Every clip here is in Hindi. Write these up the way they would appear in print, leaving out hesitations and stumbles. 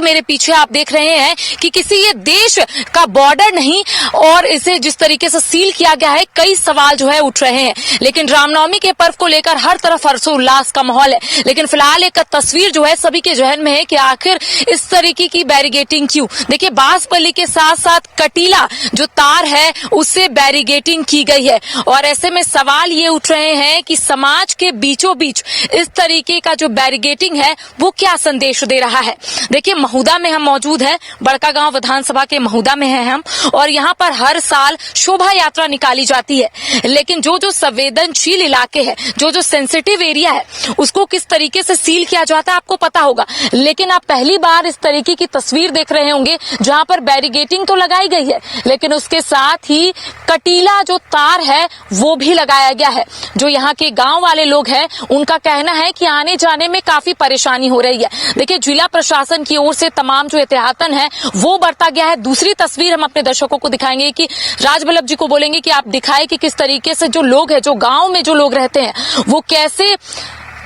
मेरे पीछे आप देख रहे हैं कि किसी ये देश का बॉर्डर नहीं और इसे जिस तरीके से सील किया गया है, कई सवाल जो है उठ रहे हैं। लेकिन रामनवमी के पर्व को लेकर हर तरफ हर्षोल्लास का माहौल है। लेकिन फिलहाल एक तस्वीर जो है सभी के जहन में है कि आखिर इस तरीके की बैरिगेटिंग क्यों। देखिए, बांसबल्ली के साथ साथ कटीला जो तार है उससे बैरिगेटिंग की गई है और ऐसे में सवाल ये उठ रहे हैं कि समाज के बीचों बीच इस तरीके का जो बैरिगेटिंग है वो क्या संदेश दे रहा है। देखिए, महुदा में हम मौजूद हैं, बड़कागांव विधानसभा के महुदा में हैं हम, और यहाँ पर हर साल शोभा यात्रा निकाली जाती है। लेकिन जो जो संवेदनशील इलाके हैं, जो जो सेंसिटिव एरिया है, उसको किस तरीके से सील किया जाता है आपको पता होगा। लेकिन आप पहली बार इस तरीके की तस्वीर देख रहे होंगे जहाँ पर बैरिगेटिंग तो लगाई गई है लेकिन उसके साथ ही कटीला जो तार है वो भी लगाया गया है। जो यहाँ के गांव वाले लोग हैं उनका कहना है कि आने जाने में काफी परेशानी हो रही है। देखिए, जिला प्रशासन की ओर से तमाम जो एहतियातन है वो बरता गया है। दूसरी तस्वीर हम अपने दर्शकों को दिखाएंगे कि राजवल्लभ जी को बोलेंगे कि आप दिखाएं कि किस तरीके से जो लोग हैं, जो गांव में जो लोग रहते हैं, वो कैसे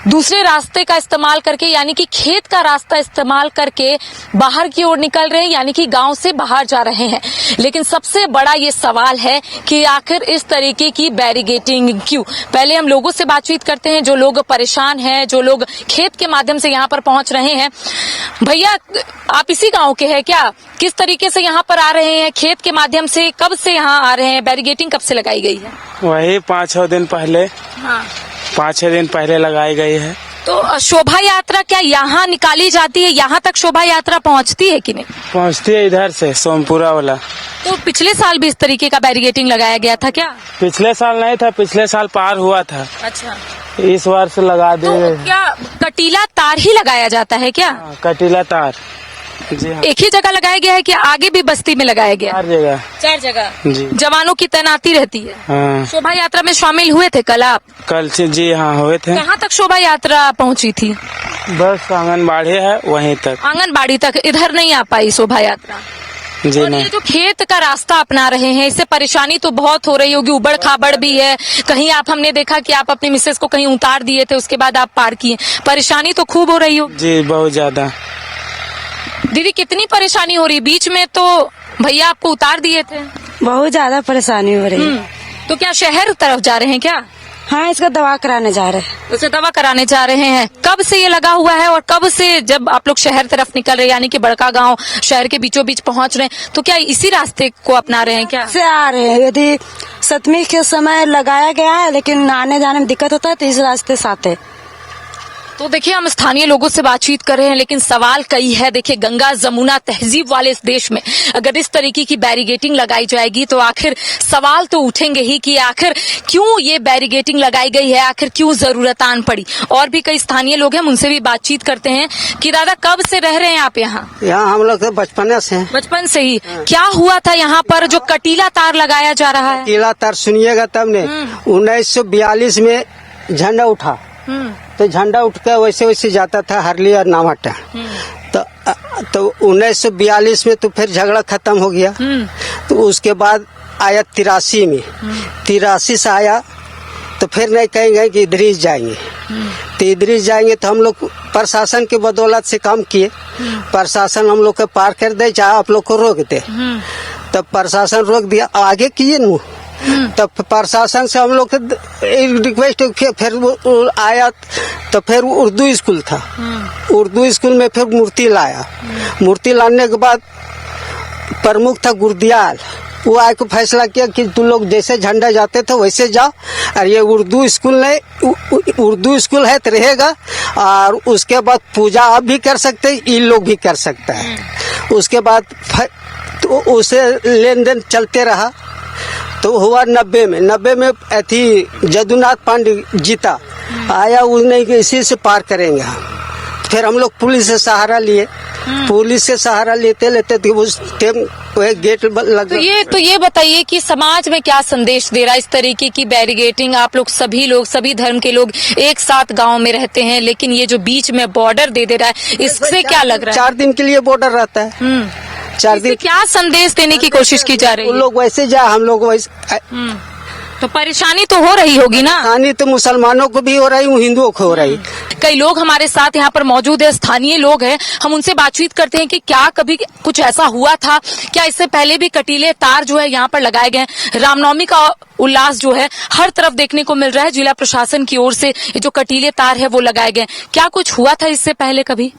दूसरे रास्ते का इस्तेमाल करके, यानी कि खेत का रास्ता इस्तेमाल करके बाहर की ओर निकल रहे हैं, यानी कि गांव से बाहर जा रहे हैं। लेकिन सबसे बड़ा ये सवाल है कि आखिर इस तरीके की बैरिगेटिंग क्यों। पहले हम लोगों से बातचीत करते हैं, जो लोग परेशान हैं, जो लोग खेत के माध्यम से यहाँ पर पहुंच रहे हैं। भैया, आप इसी गाँव के हैं क्या? किस तरीके से यहाँ पर आ रहे हैं खेत के माध्यम से? कब से यहाँ आ रहे हैं? बैरिगेटिंग कब से लगाई गई है? वही 5-6 दिन पहले। हाँ, 5-6 दिन पहले लगाई गई है। तो शोभा यात्रा क्या यहाँ निकाली जाती है? यहाँ तक शोभा यात्रा पहुँचती है कि नहीं? पहुँचती है इधर से सोमपुरा वाला। तो पिछले साल भी इस तरीके का बैरिगेटिंग लगाया गया था क्या? पिछले साल नहीं था, पिछले साल पार हुआ था। अच्छा, इस बार से लगा तो दिए। क्या कटीला तार ही लगाया जाता है क्या? कटीला तार जी हाँ। एक ही जगह लगाया गया है कि आगे भी बस्ती में लगाया गया? 4 जगह। 4 जगह जी। जवानों की तैनाती रहती है। हाँ। शोभा यात्रा में शामिल हुए थे कल आप? कल से जी हाँ हुए थे। कहाँ तक शोभा यात्रा पहुँची थी? बस आंगनबाड़ी है वहीं तक। आंगनबाड़ी तक, इधर नहीं आ पाई शोभा यात्रा? जी और नहीं। ये जो खेत का रास्ता अपना रहे हैं, इससे परेशानी तो बहुत हो रही होगी, उबड़ खाबड़ भी है। कहीं आप, हमने देखा कि आप अपनी मिसेस को कहीं उतार दिए थे, उसके बाद आप पार किए। परेशानी तो खूब हो रही होगी। जी बहुत ज्यादा। दीदी, कितनी परेशानी हो रही? बीच में तो भैया आपको उतार दिए थे। बहुत ज्यादा परेशानी हो रही है। तो क्या शहर तरफ जा रहे हैं क्या? हाँ, इसका दवा कराने जा रहे हैं। उसे दवा कराने जा रहे हैं। कब से ये लगा हुआ है और कब से जब आप लोग शहर तरफ निकल रहे हैं, यानी कि बड़कागांव शहर के बीचों बीच पहुंच रहे हैं, तो क्या इसी रास्ते को अपना रहे हैं क्या? से आ रहे हैं। यदि 7वीं के समय लगाया गया है लेकिन आने जाने में दिक्कत होता है तो इस रास्ते से आते हैं। तो देखिए, हम स्थानीय लोगों से बातचीत कर रहे हैं लेकिन सवाल कई है। देखिए, गंगा जमुना तहजीब वाले इस देश में अगर इस तरीके की बैरिगेटिंग लगाई जाएगी तो आखिर सवाल तो उठेंगे ही कि आखिर क्यों ये बैरिगेटिंग लगाई गई है, आखिर क्यों जरूरत आन पड़ी। और भी कई स्थानीय लोग हैं, उनसे भी बातचीत करते हैं कि दादा, कब से रह रहे हैं आप यहाँ? यहाँ हम लोग बचपन से। बचपन से ही? क्या हुआ था यहाँ पर जो कटीला तार लगाया जा रहा है? कटीला तार सुनिएगा तब ने 1942 में झंडा उठा, तो झंडा उठ कर वैसे वैसे जाता था हरली और नामाटा। तो 1942 में तो फिर झगड़ा खत्म हो गया। तो उसके बाद आया 83 में। 83 से आया तो फिर नहीं कहेंगे कि इधर ही जाएंगे, तो इधर ही जाएंगे। तो हम लोग प्रशासन की बदौलत से काम किए। प्रशासन हम लोग को पार कर दे, चाहे आप लोग को रोक दे। तब प्रशासन रोक दिया, आगे किए न। तब प्रशासन से हम लोग रिक्वेस्ट, फिर आया तो फिर उर्दू स्कूल था। उर्दू स्कूल में फिर मूर्ति लाया। मूर्ति लाने के बाद प्रमुख था गुरदियाल, वो आके फैसला किया कि तुम लोग जैसे झंडा जाते थे वैसे जाओ, और ये उर्दू स्कूल नहीं, उर्दू स्कूल है तो रहेगा। और उसके बाद पूजा आप भी कर सकते हैं, इन लोग भी कर सकता है। उसके बाद तो उसे लेन देन चलते रहा। तो हुआ 90 में थी जदुनाथ पांडे जीता, आया उसने इसी से पार करेंगे हम। फिर हम लोग पुलिस से सहारा लिए। पुलिस से सहारा लेते लेते थे उस टाइम गेट लग। तो ये बताइए कि समाज में क्या संदेश दे रहा है इस तरीके की बैरिगेटिंग? आप लोग सभी धर्म के लोग एक साथ गांव में रहते हैं, लेकिन ये जो बीच में बॉर्डर दे रहा है, इससे क्या लग रहा है? 4 दिन के लिए बॉर्डर रहता है। 4 दिन क्या संदेश देने की कोशिश की जा रही है? उन लोग वैसे जा, हम लोग वैसे। तो परेशानी तो हो रही होगी ना। हानि तो मुसलमानों को भी हो रही, हिंदुओं को हो रही। कई लोग हमारे साथ यहाँ पर मौजूद है, स्थानीय लोग हैं, हम उनसे बातचीत करते हैं कि क्या कभी कुछ ऐसा हुआ था, क्या इससे पहले भी कटीले तार जो है यहाँ पर लगाए गए हैं। रामनवमी का उल्लास जो है हर तरफ देखने को मिल रहा है, जिला प्रशासन की ओर से ये जो कटीले तार है वो लगाए गए। क्या कुछ हुआ था इससे पहले कभी?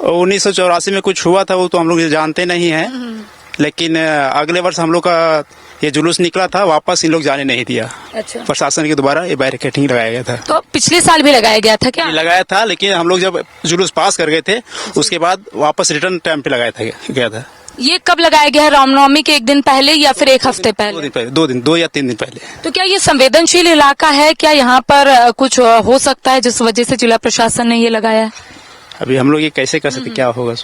1984 में कुछ हुआ था, वो तो हम लोग जानते नहीं हैं, लेकिन अगले वर्ष हम लोग का ये जुलूस निकला था, वापस इन लोग जाने नहीं दिया। अच्छा। प्रशासन के द्वारा ये बैरिकेडिंग लगाया गया था। तो पिछले साल भी लगाया गया था क्या? लगाया था, लेकिन हम लोग जब जुलूस पास कर गए थे उसके बाद वापस रिटर्न टाइम पे लगाया था गया था। ये कब लगाया गया है? रामनवमी के एक दिन पहले या फिर एक हफ्ते पहले? 2 या 3 दिन पहले। तो क्या ये संवेदनशील इलाका है? क्या यहाँ पर कुछ हो सकता है जिस वजह से जिला प्रशासन ने ये लगाया है? अभी हम लोग ये कैसे कर सकते, क्या होगा।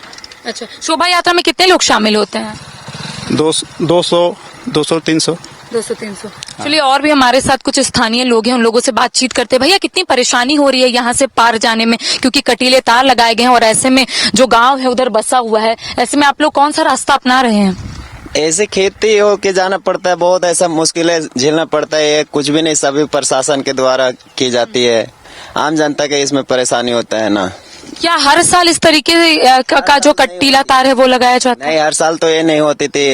अच्छा, शोभा यात्रा में कितने लोग शामिल होते हैं? 200, 300। 200-300। चलिए, और भी हमारे साथ कुछ स्थानीय लोग हैं, उन लोगों से बातचीत करते हैं। भैया, कितनी परेशानी हो रही है यहाँ से पार जाने में, क्योंकि कटीले तार लगाए गए हैं और ऐसे में जो गांव है उधर बसा हुआ है, ऐसे में आप लोग कौन सा रास्ता अपना रहे हैं? ऐसे खेती हो के जाना पड़ता है, बहुत ऐसा मुश्किलें झेलना पड़ता है। कुछ भी नहीं, सभी प्रशासन के द्वारा की जाती है। आम जनता के इसमें परेशानी होता है ना। क्या हर साल इस तरीके का जो कटीला तार है वो लगाया जाता है? नहीं, हर साल तो ये नहीं होती थी,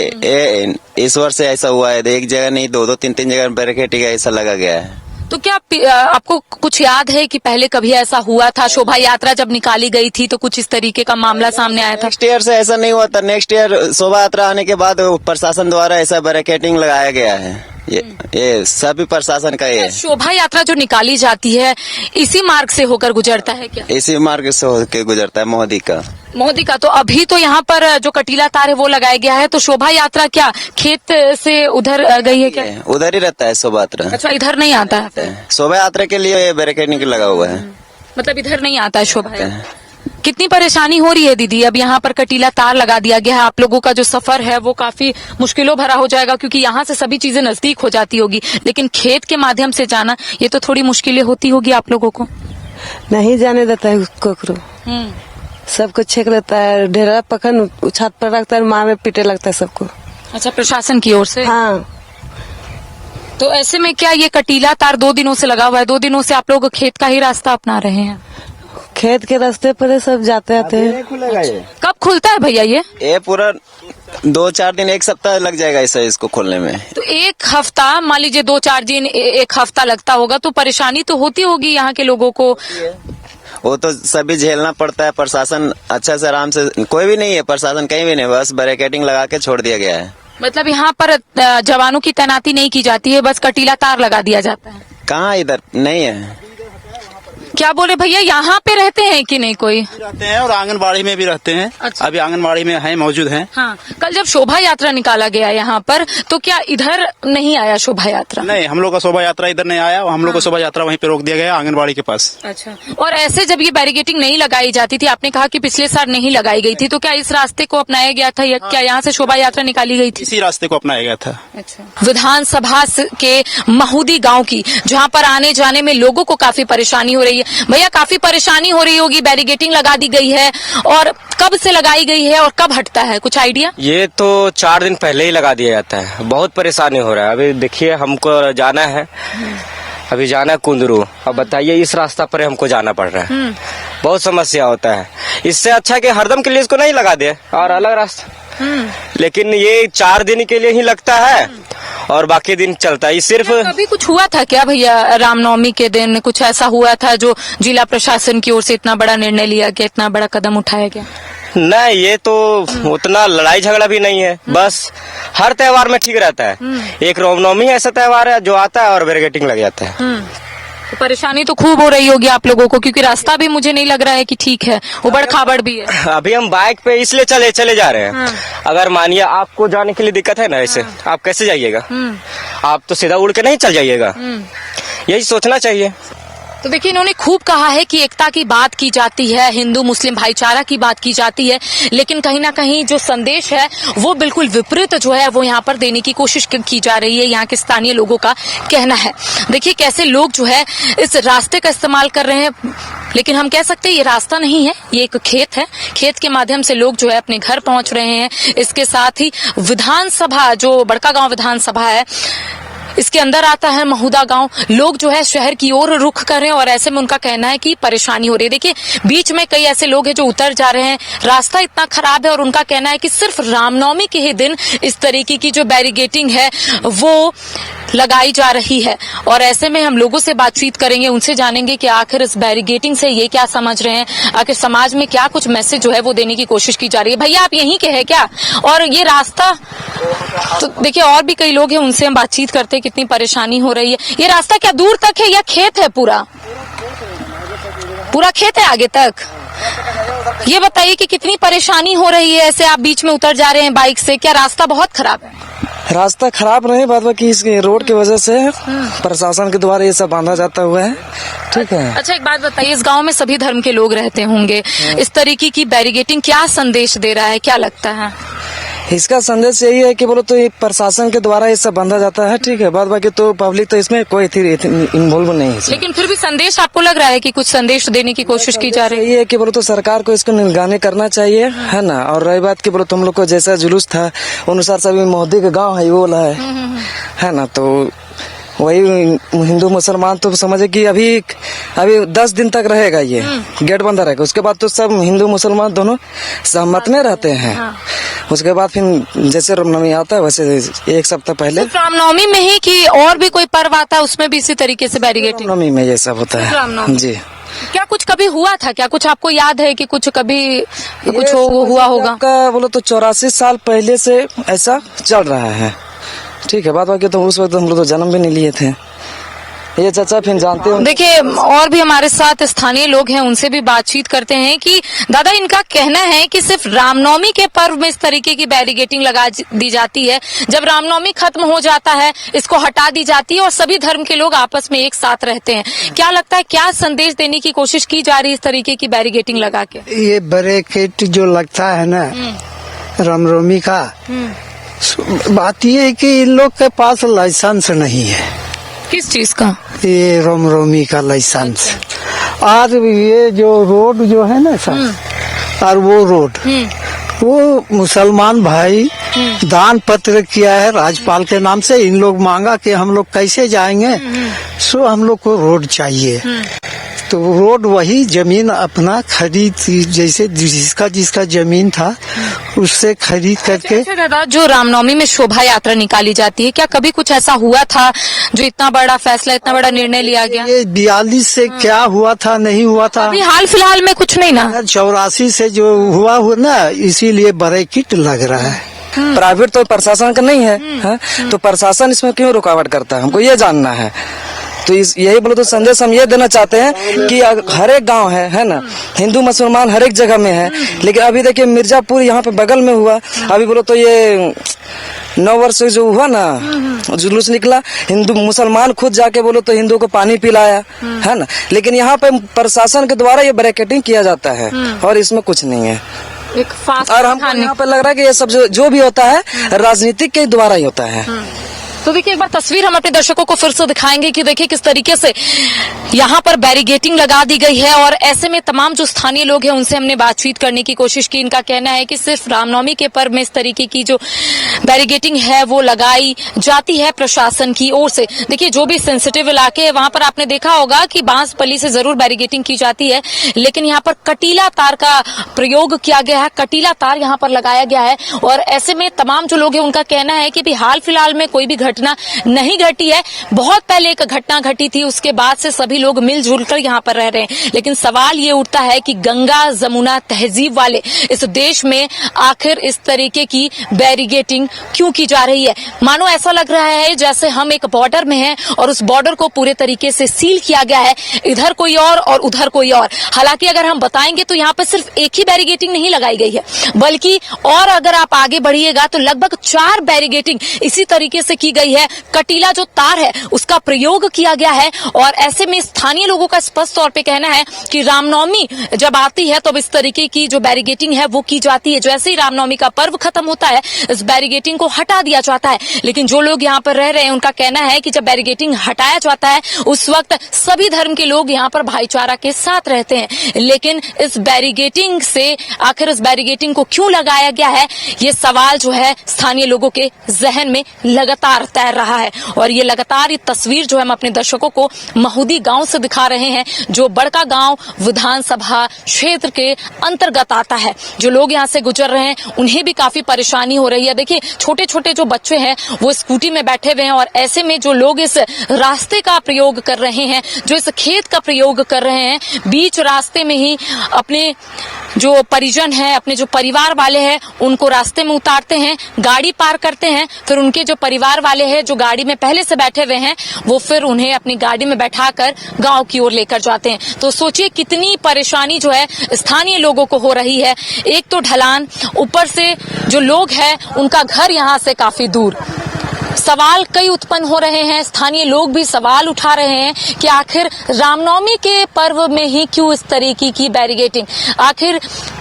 इस वर्ष से ऐसा हुआ है। एक जगह नहीं, 2-2, 3-3 जगह बैरिकेड ऐसा लगा गया है। तो क्या आपको कुछ याद है कि पहले कभी ऐसा हुआ था? शोभा यात्रा जब निकाली गई थी तो कुछ इस तरीके का मामला सामने आया था? नेक्स्ट ईयर से ऐसा नहीं हुआ था। नेक्स्ट ईयर शोभा यात्रा आने के बाद प्रशासन द्वारा ऐसा बैरिकेडिंग लगाया गया है। ये सभी प्रशासन का ये। शोभा यात्रा जो निकाली जाती है इसी मार्ग से होकर गुजरता है क्या? इसी मार्ग से होकर गुजरता है, मोदी का। तो अभी तो यहाँ पर जो कटीला तार है वो लगाया गया है, तो शोभा यात्रा क्या खेत से उधर गई है क्या? उधर ही रहता है शोभा यात्रा। अच्छा, इधर नहीं आता है? शोभा यात्रा के लिए बैरिकेडिंग लगा हुआ है, मतलब इधर नहीं आता है शोभा यात्रा। कितनी परेशानी हो रही है दीदी? अब यहाँ पर कटीला तार लगा दिया गया है, आप लोगों का जो सफर है वो काफी मुश्किलों भरा हो जाएगा, क्योंकि यहाँ से सभी चीजें नजदीक हो जाती होगी, लेकिन खेत के माध्यम से जाना ये तो थोड़ी मुश्किलें होती होगी आप लोगों को। नहीं जाने देता है कोकरो, सबको छेक लेता है, ढेरा पकड़ छत पर रखता है, मार में पीटे लगता है सबको। अच्छा, प्रशासन की ओर से? हाँ। तो ऐसे में क्या ये कटीला तार 2 दिनों से लगा हुआ है? 2 दिनों से आप लोग खेत का ही रास्ता अपना रहे हैं? खेत के रास्ते पर सब जाते आते हैं। कब खुलता है भैया ये पूरा 2-4 दिन, 1 सप्ताह लग जाएगा इसको खोलने में। तो 1 हफ्ता, मान लीजिए 2-4 दिन, 1 हफ्ता लगता होगा, तो परेशानी तो होती होगी यहाँ के लोगों को। वो तो सभी झेलना पड़ता है। प्रशासन अच्छा से आराम से, कोई भी नहीं है प्रशासन, कहीं भी नहीं, बस बैरिकेडिंग लगा के छोड़ दिया गया है। मतलब यहाँ पर जवानों की तैनाती नहीं की जाती है, बस कटीला तार लगा दिया जाता है? कहाँ, इधर नहीं है। क्या बोले भैया, यहाँ पे रहते हैं कि नहीं? कोई रहते हैं और आंगनबाड़ी में भी रहते हैं। अच्छा। अभी आंगनबाड़ी में है, मौजूद हैं। हाँ, कल जब शोभा यात्रा निकाला गया यहाँ पर, तो क्या इधर नहीं आया शोभा यात्रा? नहीं, हम लोग का शोभा यात्रा इधर नहीं आया, हम लोग का शोभा यात्रा वहीं पे रोक दिया गया, आंगनबाड़ी के पास। अच्छा। और ऐसे जब ये बैरिकेडिंग नहीं लगाई जाती थी, आपने कहा कि पिछले साल नहीं लगाई गई थी, तो क्या इस रास्ते को अपनाया गया था या क्या यहाँ से शोभा यात्रा निकाली गई थी? इसी रास्ते को अपनाया गया था। अच्छा। विधानसभा के महूदी गांव की, जहां पर आने जाने में लोगों को काफी परेशानी हो रही है। भैया, काफी परेशानी हो रही होगी, बैरिकेडिंग लगा दी गई है, और कब से लगाई गई है और कब हटता है, कुछ आइडिया? ये तो 4 दिन पहले ही लगा दिया जाता है। बहुत परेशानी हो रहा है। अभी देखिए, हमको जाना है, अभी जाना है कुंदरू। अब बताइए, इस रास्ता पर हमको जाना पड़ रहा है, बहुत समस्या होता है। इससे अच्छा कि हरदम के लिए इसको नहीं लगा दे और अलग रास्ता, लेकिन ये 4 दिन के लिए ही लगता है और बाकी दिन चलता है। सिर्फ कभी कुछ हुआ था क्या भैया रामनवमी के दिन? कुछ ऐसा हुआ था जो जिला प्रशासन की ओर से इतना बड़ा निर्णय लिया गया, इतना बड़ा कदम उठाया गया? नहीं, ये तो उतना लड़ाई झगड़ा भी नहीं है, बस हर त्योहार में ठीक रहता है। एक रामनवमी ऐसा त्योहार है जो आता है और बैरिकेडिंग लग जाता है। तो परेशानी तो खूब हो रही होगी आप लोगों को, क्योंकि रास्ता भी मुझे नहीं लग रहा है कि ठीक है, उबड़ खाबड़ भी है। अभी हम बाइक पे इसलिए चले जा रहे हैं। अगर मानिए आपको जाने के लिए दिक्कत है ना, ऐसे आप कैसे जाइएगा? आप तो सीधा उड़ के नहीं चल जाइएगा, यही सोचना चाहिए। तो देखिए, इन्होंने खूब कहा है कि एकता की बात की जाती है, हिंदू मुस्लिम भाईचारा की बात की जाती है, लेकिन कहीं ना कहीं जो संदेश है वो बिल्कुल विपरीत जो है वो यहाँ पर देने की कोशिश की जा रही है, यहाँ के स्थानीय लोगों का कहना है। देखिए कैसे लोग जो है इस रास्ते का इस्तेमाल कर रहे हैं, लेकिन हम कह सकते हैं ये रास्ता नहीं है, ये एक खेत है। खेत के माध्यम से लोग जो है अपने घर पहुंच रहे हैं। इसके साथ ही विधानसभा, जो बड़का गांव विधानसभा है, इसके अंदर आता है महुदा गांव। लोग जो है शहर की ओर रुख कर रहे हैं और ऐसे में उनका कहना है कि परेशानी हो रही है। देखिए बीच में कई ऐसे लोग हैं जो उतर जा रहे हैं, रास्ता इतना खराब है और उनका कहना है कि सिर्फ रामनवमी के ही दिन इस तरीके की जो बैरिगेटिंग है वो लगाई जा रही है। और ऐसे में हम लोगों से बातचीत करेंगे, उनसे जानेंगे कि आखिर इस बैरिगेटिंग से ये क्या समझ रहे हैं, आखिर समाज में क्या कुछ मैसेज जो है वो देने की कोशिश की जा रही है। भैया आप यहीं के हैं क्या? और ये रास्ता तो देखिए और भी कई लोग हैं, उनसे हम बातचीत करते हैं कितनी परेशानी हो रही है। ये रास्ता क्या दूर तक है या खेत है? पूरा खेत है आगे तक। ये बताइए कि कितनी परेशानी हो रही है, ऐसे आप बीच में उतर जा रहे हैं बाइक से, क्या रास्ता बहुत खराब है? रास्ता खराब नहीं, बात बाकी इस रोड की वजह से प्रशासन के द्वारा ये सब बांधा जाता हुआ है। ठीक है। अच्छा एक बात बताइए, इस गांव में सभी धर्म के लोग रहते होंगे, इस तरीके की बैरिगेटिंग क्या संदेश दे रहा है, क्या लगता है? इसका संदेश यही है कि बोलो तो ये प्रशासन के द्वारा ये सब बांधा जाता है। ठीक है, बात बाकी तो पब्लिक तो इसमें कोई इन्वॉल्व नहीं है। लेकिन फिर भी संदेश आपको लग रहा है कि कुछ संदेश देने की कोशिश की जा रही है कि बोलो तो सरकार को इसको निगरानी करना चाहिए, है ना। और रही बात की बोलो तुम लोग को जैसा जुलूस था अनुसार सभी मोदी का गाँव है वो है ना, तो वही हिंदू मुसलमान तो समझे कि अभी 10 दिन तक रहेगा ये गेट बंद रहेगा, उसके बाद तो सब हिंदू मुसलमान दोनों सहमत में रहते हैं। उसके बाद फिर जैसे रामनवमी आता है वैसे एक सप्ताह पहले रामनवमी में ही कि और भी कोई पर्व आता है उसमें भी इसी तरीके से बैरिगेटिंग? रामनवमी में ये सब होता है जी। क्या कुछ कभी हुआ था, क्या कुछ आपको याद है कि कुछ कभी कुछ हुआ होगा? आपका बोलो तो 84 साल पहले से ऐसा चल रहा है। ठीक है, बात बाकी तो उस वक्त हम लोग तो जन्म भी नहीं लिए थे। ये चाचा फिर जानते हो। देखिए और भी हमारे साथ स्थानीय लोग हैं, उनसे भी बातचीत करते हैं कि दादा इनका कहना है कि सिर्फ रामनवमी के पर्व में इस तरीके की बैरिगेटिंग लगा दी जाती है, जब रामनवमी खत्म हो जाता है इसको हटा दी जाती है और सभी धर्म के लोग आपस में एक साथ रहते हैं। क्या लगता है क्या संदेश देने की कोशिश की जा रही है इस तरीके की बैरिगेटिंग लगा के? ये बैरिकेड जो लगता है ना रामनवमी का, बात ये है कि इन लोग के पास लाइसेंस नहीं है। किस चीज का? ये रामनवमी का लाइसेंस। और ये जो रोड जो है ना सर, और वो रोड वो मुसलमान भाई दान पत्र किया है राज्यपाल के नाम से। इन लोग मांगा कि हम लोग कैसे जाएंगे, सो हम लोग को रोड चाहिए। तो रोड वही जमीन अपना खरीद, जैसे जिसका जमीन था उससे खरीद करके। अच्छा दादा, जो रामनवमी में शोभा यात्रा निकाली जाती है, क्या कभी कुछ ऐसा हुआ था जो इतना बड़ा फैसला, इतना बड़ा निर्णय लिया गया? ये 42 से क्या हुआ था नहीं हुआ था, अभी हाल फिलहाल में कुछ नहीं ना। 84 से जो हुआ ना, इसीलिए बैरिकेड लग रहा है। प्राइवेट तो प्रशासन का नहीं है, तो प्रशासन इसमें क्यों रुकावट करता है, हमको ये जानना है। तो यही बोलो तो संदेश हम ये देना चाहते हैं कि हर एक गांव है ना, हिंदू मुसलमान हर एक जगह में है। लेकिन अभी देखिए मिर्जापुर यहाँ पे बगल में हुआ, अभी बोलो तो ये 9 वर्ष जो हुआ ना जुलूस निकला, हिंदू मुसलमान खुद जाके बोलो तो हिंदू को पानी पिलाया, है ना। लेकिन यहाँ पे प्रशासन के द्वारा ये बैरिकेडिंग किया जाता है और इसमें कुछ नहीं है। और हमको यहाँ पे लग रहा है कि ये सब जो भी होता है राजनीतिक के द्वारा ही होता है। तो देखिए एक बार तस्वीर हम अपने दर्शकों को फिर से दिखाएंगे कि देखिए किस तरीके से यहाँ पर बैरिगेटिंग लगा दी गई है। और ऐसे में तमाम जो स्थानीय लोग हैं उनसे हमने बातचीत करने की कोशिश की। इनका कहना है कि सिर्फ रामनवमी के पर्व में इस तरीके की जो बैरिगेटिंग है वो लगाई जाती है प्रशासन की ओर से। देखिए जो भी सेंसिटिव इलाके है वहां पर आपने देखा होगा कि बांस पल्ली से जरूर बैरिगेटिंग की जाती है, लेकिन यहाँ पर कटीला तार का प्रयोग किया गया है, कटीला तार यहाँ पर लगाया गया है। और ऐसे में तमाम जो लोग हैं उनका कहना है कि हाल फिलहाल में कोई भी घटना नहीं घटी है, बहुत पहले एक घटना घटी थी, उसके बाद से सभी लोग मिलजुल कर यहाँ पर रह रहे हैं। लेकिन सवाल ये उठता है कि गंगा जमुना तहजीब वाले इस देश में आखिर इस तरीके की बैरिगेटिंग क्यों की जा रही है? मानो ऐसा लग रहा है जैसे हम एक बॉर्डर में हैं और उस बॉर्डर को पूरे तरीके से सील किया गया है, इधर कोई और उधर कोई और। हालांकि अगर हम बताएंगे तो यहाँ पर सिर्फ एक ही बैरिगेटिंग नहीं लगाई गई है, बल्कि और अगर आप आगे बढ़िएगा तो लगभग 4 बैरिगेटिंग इसी तरीके से की गई है। कटीला जो तार है उसका प्रयोग किया गया है। और ऐसे में स्थानीय लोगों का स्पष्ट तौर पे कहना है कि रामनवमी जब आती है तो इस तरीके की जो बैरिगेटिंग है वो की जाती है। जैसे ही रामनवमी का पर्व खत्म होता है, इस बैरिगेटिंग बैरिकेटिंग को हटा दिया जाता है। लेकिन जो लोग यहाँ पर रह रहे हैं उनका कहना है कि जब बैरिकेटिंग हटाया जाता है उस वक्त सभी धर्म के लोग यहाँ पर भाईचारा के साथ रहते हैं। लेकिन इस बैरिकेटिंग से आखिर इस बैरिकेटिंग को क्यों लगाया गया है, ये सवाल जो है स्थानीय लोगों के जहन में लगातार तैर रहा है। और ये लगातार ये तस्वीर जो है हम अपने दर्शकों को महूदी गांव से दिखा रहे हैं, जो बड़का गांव विधानसभा क्षेत्र के अंतर्गत आता है। जो लोग यहाँ से गुजर रहे हैं उन्हें भी काफी परेशानी हो रही है। देखिए छोटे छोटे जो बच्चे हैं वो स्कूटी में बैठे हुए हैं और ऐसे में जो लोग इस रास्ते का प्रयोग कर रहे हैं, जो इस खेत का प्रयोग कर रहे हैं, बीच रास्ते में ही अपने जो परिजन हैं, अपने जो परिवार वाले हैं उनको रास्ते में उतारते हैं, गाड़ी पार करते हैं, फिर उनके जो परिवार वाले हैं जो गाड़ी में पहले से बैठे हुए हैं वो फिर उन्हें अपनी गाड़ी में बैठाकर गांव की ओर लेकर जाते हैं। तो सोचिए कितनी परेशानी जो है स्थानीय लोगों को हो रही है। एक तो ढलान, ऊपर से जो लोग हैं उनका घर यहाँ से काफी दूर। सवाल कई उत्पन्न हो रहे हैं, स्थानीय लोग भी सवाल उठा रहे हैं कि आखिर रामनवमी के पर्व में ही क्यों इस तरीके की बैरिकेटिंग, आखिर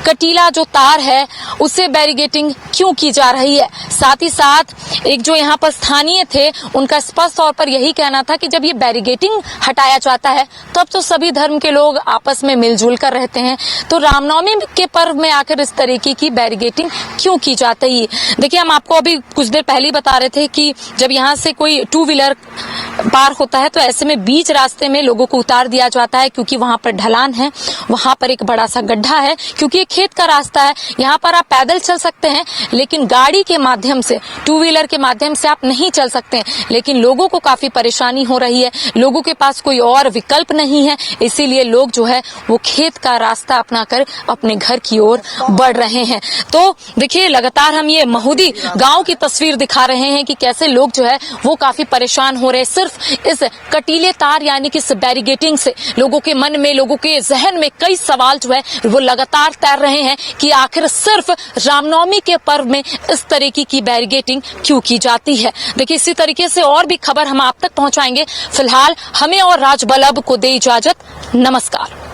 कटीला जो तार है उसे बैरिकेटिंग क्यों की जा रही है। साथ ही साथ एक जो यहाँ पर स्थानीय थे उनका स्पष्ट तौर पर यही कहना था कि जब ये बैरिकेटिंग हटाया जाता है तब तो सभी धर्म के लोग आपस में मिलजुल कर रहते हैं, तो रामनवमी के पर्व में आखिर इस तरीके की बैरिकेटिंग क्यों की जाती है। देखिए हम आपको अभी कुछ देर पहले ही बता रहे थे कि जब यहाँ से कोई टू व्हीलर पार होता है तो ऐसे में बीच रास्ते में लोगों को उतार दिया जाता है, क्योंकि वहां पर ढलान है, वहां पर एक बड़ा सा गड्ढा है, क्योंकि ये खेत का रास्ता है। यहाँ पर आप पैदल चल सकते हैं लेकिन गाड़ी के माध्यम से, टू व्हीलर के माध्यम से आप नहीं चल सकते हैं। लेकिन लोगों को काफी परेशानी हो रही है, लोगों के पास कोई और विकल्प नहीं है, इसीलिए लोग जो है वो खेत का रास्ता अपनाकर अपने घर की ओर बढ़ रहे हैं। तो देखिए लगातार हम ये महूदी गांव की तस्वीर दिखा रहे हैं कि कैसे लोग जो है वो काफी परेशान हो रहे हैं। सिर्फ इस कटीले तार यानी कि इस बैरिकेटिंग से लोगों के मन में, लोगों के जहन में कई सवाल जो है वो लगातार तैर रहे हैं कि आखिर सिर्फ रामनवमी के पर्व में इस तरीके की बैरिकेटिंग क्यों की जाती है। देखिए इसी तरीके से और भी खबर हम आप तक पहुंचाएंगे। फिलहाल हमें और राजबल्लभ को दे इजाजत। नमस्कार।